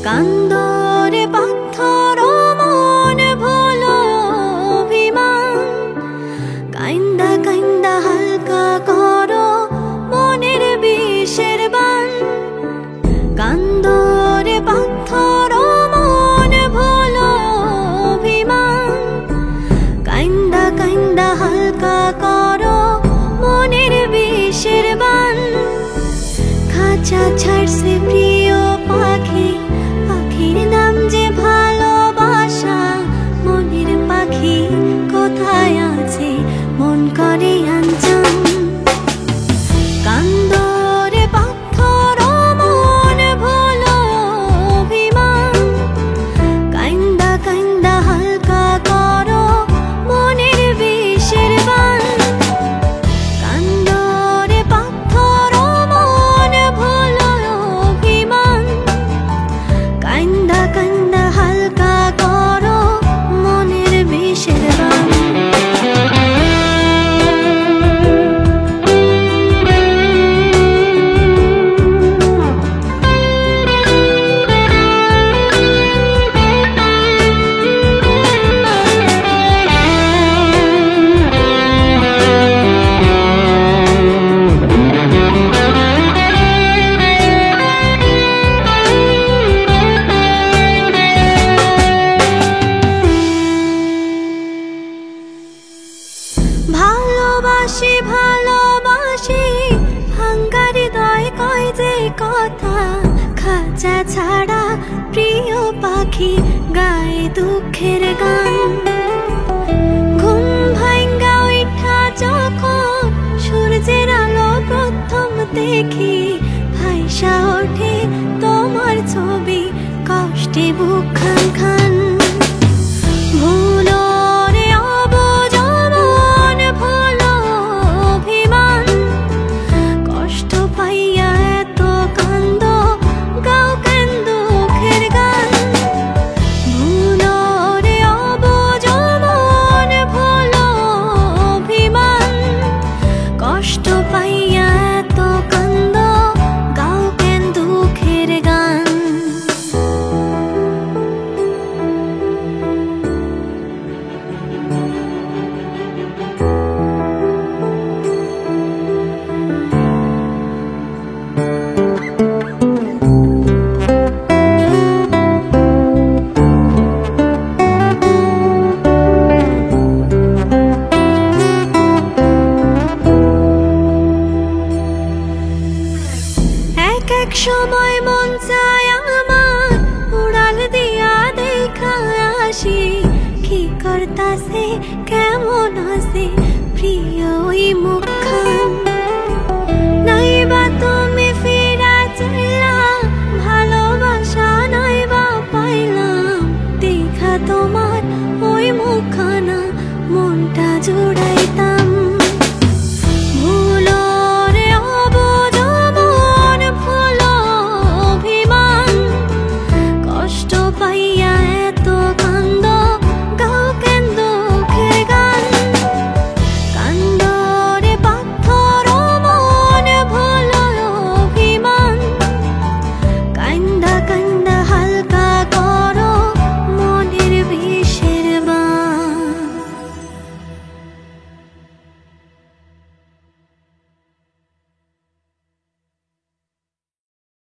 কান্দরে পাথর মন ভোলো অভিমান, কাইন্দা কাইন্দা হালকা করো মনের বিষের বান। কান্দরে পাথর মন ভোলো অভিমান, কাইন্দা কাইন্দা হালকা করো মনের বিষের বান। খাঁচা ছাড়ছে প্রিয় পাখি, পাখির নাম যে ভালোবাসা। মনের পাখি কোথায় আছে মন করে আনচান। কান্দরে পাথর মন ভোলো অভিমান, কাইন্দা কাইন্দা হালকা করো মনের বিষের বান। কান্দরে পাথর মন ভোলো অভিমান, কাইন্দা কাইন্দা হালকা করো মনের বিষের বান। ভালোবাসি ভালোবাসি ভাঙ্গা হৃদয় কয় যে কথা। খাঁচা ছাড়া প্রিয় পাখি গায়ে দুঃখের গান। ঘুম ভাঙ্গা উঠা যখন সূর্যের আলো প্রথম দেখি, ভাইসা ওঠে তোমার ছবি কষ্টে বুক